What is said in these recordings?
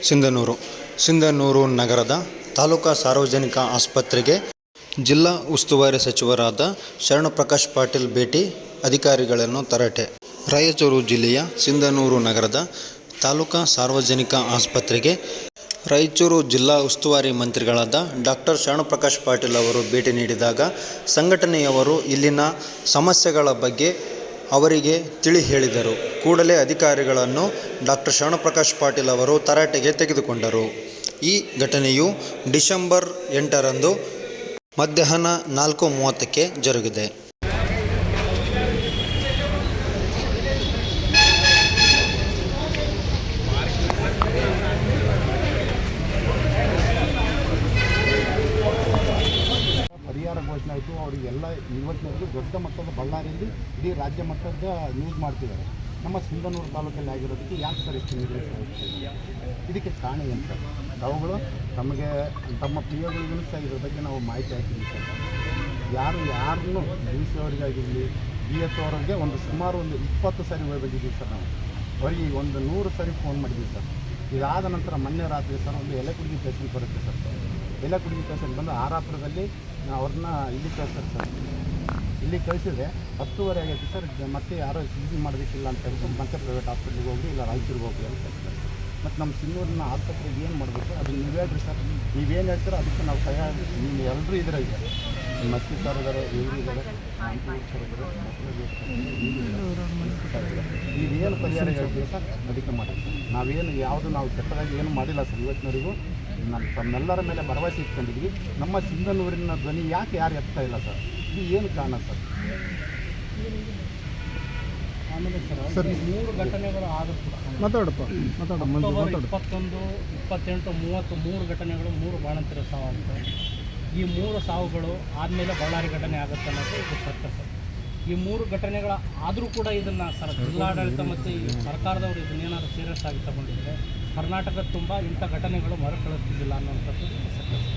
ಸಿಂಧನೂರು ನಗರದ ತಾಲೂಕಾ ಸಾರ್ವಜನಿಕ ಆಸ್ಪತ್ರೆಗೆ ಜಿಲ್ಲಾ ಉಸ್ತುವಾರಿ ಸಚಿವರಾದ ಶರಣಪ್ರಕಾಶ್ ಪಾಟೀಲ್ ಭೇಟಿ, ಅಧಿಕಾರಿಗಳನ್ನು ತರಾಟೆ. ರಾಯಚೂರು ಜಿಲ್ಲೆಯ ಸಿಂಧನೂರು ನಗರದ ತಾಲೂಕಾ ಸಾರ್ವಜನಿಕ ಆಸ್ಪತ್ರೆಗೆ ರಾಯಚೂರು ಜಿಲ್ಲಾ ಉಸ್ತುವಾರಿ ಮಂತ್ರಿಗಳಾದ ಡಾಕ್ಟರ್ ಶರಣಪ್ರಕಾಶ್ ಪಾಟೀಲ್ ಅವರು ಭೇಟಿ ನೀಡಿದಾಗ ಸಂಘಟನೆಯವರು ಇಲ್ಲಿನ ಸಮಸ್ಯೆಗಳ ಬಗ್ಗೆ ಅವರಿಗೆ ತಿಳಿ ಹೇಳಿದರು. ಕೂಡಲೇ ಅಧಿಕಾರಿಗಳನ್ನು ಡಾಕ್ಟರ್ ಶರಣಪ್ರಕಾಶ್ ಪಾಟೀಲ್ ಅವರು ತರಾಟೆಗೆ ತೆಗೆದುಕೊಂಡರು. ಈ ಘಟನೆಯು ಡಿಸೆಂಬರ್ 8ರಂದು ಮಧ್ಯಾಹ್ನ 4:30ಕ್ಕೆ ಜರುಗಿದೆ. ಪರಿಹಾರ ಘೋಷಣೆ ಆಯಿತು. ಅವರಿಗೆಲ್ಲ ಇವತ್ತಿನವರೆಗೂ ದೊಡ್ಡ ಮಟ್ಟದ ಬಳ್ಳಾರಿಯಲ್ಲಿ ಇಡೀ ರಾಜ್ಯ ಮಟ್ಟದ ನ್ಯೂಸ್ ಮಾಡ್ತಿದ್ದಾರೆ. ನಮ್ಮ ಸಿಂಧನೂರು ತಾಲೂಕಲ್ಲಿ ಆಗಿರೋದಕ್ಕೆ ಯಾಕೆ ಸರ್ ಇಷ್ಟು ನಿರ್ಲಕ್ಷ್ಯ? ಇದಕ್ಕೆ ಕಾರಣ ಏನು ಸರ್? ಅವುಗಳು ತಮ್ಮ ಪಿ ಒಗಳಿಗೂ ಸಹ ಇದ್ರ ಬಗ್ಗೆ ನಾವು ಮಾಹಿತಿ ಹಾಕಿದ್ದೀವಿ ಸರ್. ಯಾರನ್ನೂ ಡಿ ಸಿ ಅವರಿಗಾಗಿರಲಿ, ಬಿ ಎಸ್ ಅವರಿಗೆ ಸುಮಾರು 20 ಸಾರಿ ಹೋಗಿದ್ದೀವಿ ಸರ್. ನಾವು ಅವರಿಗೆ 100 ಸಾರಿ ಫೋನ್ ಮಾಡಿದ್ದೀವಿ ಸರ್. ಇದಾದ ನಂತರ ಮೊನ್ನೆ ರಾತ್ರಿ ಸರ್ ಒಂದು ಎಲೆಕುಡುಗಿ ಪೇಷಂಟ್ ಬರುತ್ತೆ ಸರ್. ಎಲೆಕುಡುಗಿ ಪೇಷಂಟ್ ಬಂದು ಆರಾಪುರದಲ್ಲಿ ಅವ್ರನ್ನ ಇಲ್ಲಿ ಕಳಿಸ್ತಾರೆ ಸರ್. ಇಲ್ಲಿ ಕಳಿಸಿದ್ರೆ 10:30 ಆಗೈತೆ ಸರ್. ಮತ್ತೆ ಯಾರೋ ಸಿದ್ಧಿ ಮಾಡೋದಕ್ಕಿಲ್ಲ ಅಂತ ಹೇಳ್ಬಿಟ್ಟು ಮತ್ತೆ ಪ್ರೈವೇಟ್ ಹಾಸ್ಪಿಟ್ಲಿಗೆ ಹೋಗಿ ಇಲ್ಲ ರಾಯಚೂರಿಗೆ ಹೋಗಿ ಅಂತ ಹೇಳ್ತಾರೆ. ಮತ್ತು ನಮ್ಮ ಸಿಂಧೂರಿನ ಆಸ್ಪತ್ರೆಗೆ ಏನು ಮಾಡಬೇಕು ಅದನ್ನು ನೀವು ಹೇಳ್ರಿ ಸರ್. ನೀವೇನು ಹೇಳ್ತೀರೋ ಅದಕ್ಕೆ ನಾವು ನೀವು ಎಲ್ಲರೂ ಇದ್ದಾರೆ. ಈಗ ಮಸ್ಕಿ ಸರ್ ಇದ್ದಾರೆ, ಇವರು ಇದ್ದಾರೆ, ಸರ್ ಇದ್ದಾರೆ, ನೀವೇನು ಪರಿಹಾರ ಹೇಳ್ತೀವಿ ಸರ್ ಅದಕ್ಕೆ ಮಾಡಿ ಸರ್. ನಾವು ಕೆಟ್ಟದಾಗಿ ಏನು ಮಾಡಿಲ್ಲ ಸರ್. ಇವತ್ತಿನವರೆಗೂ ತಮ್ಮೆಲ್ಲರ ಮೇಲೆ ಭರವಸೆ ಇಟ್ಕೊಂಡಿದ್ವಿ. ನಮ್ಮ ಸಿಂಧನೂರಿನ ಧ್ವನಿ ಯಾರು ಎತ್ತಾ ಇಲ್ಲ ಸರ್? ಇದು ಏನು ಕಾರಣ ಸರ್? ಆಮೇಲೆ ಸರ್ 3 ಘಟನೆಗಳು ಆದರೂ ಕೂಡ ಅಕ್ಟೋಬರ್ 21, 28, 30 3 ಘಟನೆಗಳು, 3 ಬಾಣಂತಿಯರ ಸಾವು ಆಗ್ತವೆ. ಈ 3 ಸಾವುಗಳು ಆದಮೇಲೆ ಬಳ್ಳಾರಿ ಘಟನೆ ಆಗುತ್ತೆ ಅನ್ನೋದು ಇದು ಸತ್ಯ ಸರ್. ಈ 3 ಘಟನೆಗಳ ಆದರೂ ಕೂಡ ಇದನ್ನು ಜಿಲ್ಲಾಡಳಿತ ಮತ್ತು ಈ ಸರ್ಕಾರದವರು ಇದನ್ನೇನಾದರೂ ಸೀರಿಯಸ್ ಆಗಿ ತಗೊಂಡಿದ್ರೆ ಕರ್ನಾಟಕದ ತುಂಬ ಇಂಥ ಘಟನೆಗಳು ಮರುಕಳಿಸ್ತಿದ್ದಿಲ್ಲ ಅನ್ನೋಂಥದ್ದು ಸತ್ಯ ಸರ್.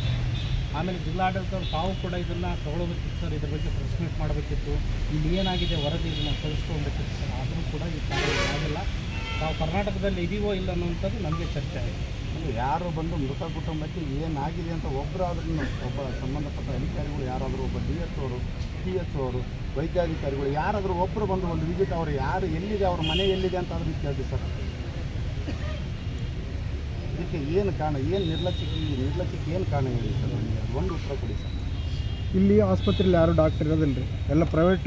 ಆಮೇಲೆ ಜಿಲ್ಲಾಡಳಿತವ್ರು ತಾವು ಕೂಡ ಇದನ್ನು ತಗೊಳ್ಬೇಕಿತ್ತು ಸರ್. ಇದ್ರ ಬಗ್ಗೆ ಪ್ರೆಸ್ ಮೀಟ್ ಮಾಡಬೇಕಿತ್ತು. ಇಲ್ಲಿ ಏನಾಗಿದೆ ವರದಿ ಇದನ್ನು ಕಳಿಸ್ಕೊಳ್ಬೇಕಿತ್ತು ಸರ್. ಆದರೂ ಕೂಡ ಈ ಕಾರ್ಯ ಆಗಿಲ್ಲ. ನಾವು ಕರ್ನಾಟಕದಲ್ಲಿ ಇದೀವೋ ಇಲ್ಲ ಅನ್ನೋಂಥದ್ದು ನಮಗೆ ಚರ್ಚೆ ಆಗಿದೆ. ಯಾರು ಬಂದು ಮೃತ ಕುಟುಂಬಕ್ಕೆ ಏನಾಗಿದೆ ಅಂತ ಒಬ್ಬರಾದ್ರೂ ಒಬ್ಬ ಸಂಬಂಧಪಟ್ಟ ಅಧಿಕಾರಿಗಳು ಯಾರಾದರೂ ಒಬ್ಬ ಡಿ ಎಚ್ ಅವರು, ಟಿ ಎಚ್ ಅವರು, ವೈದ್ಯಾಧಿಕಾರಿಗಳು ಯಾರಾದರೂ ಒಬ್ಬರು ಬಂದು ಒಂದು ವಿಸಿಟ್ ಅವರು ಯಾರು ಎಲ್ಲಿದೆ, ಅವ್ರ ಮನೆ ಎಲ್ಲಿದೆ ಅಂತ ಅದನ್ನು ಕೇಳ್ತೀವಿ ಸರ್. ಇದಕ್ಕೆ ಏನು ಕಾರಣ? ಏನು ನಿರ್ಲಕ್ಷ್ಯಕ್ಕೆ ಏನು ಕಾರಣ ಹೇಳಿ ಸರ್? ನನಗೆ ಒಂದು ಉತ್ತರ ಕೊಡಿ ಸರ್. ಇಲ್ಲಿ ಆಸ್ಪತ್ರೆಯಲ್ಲಿ ಯಾರು ಡಾಕ್ಟರ್ ಇರೋದಿಲ್ಲ ರೀ, ಎಲ್ಲ ಪ್ರೈವೇಟ್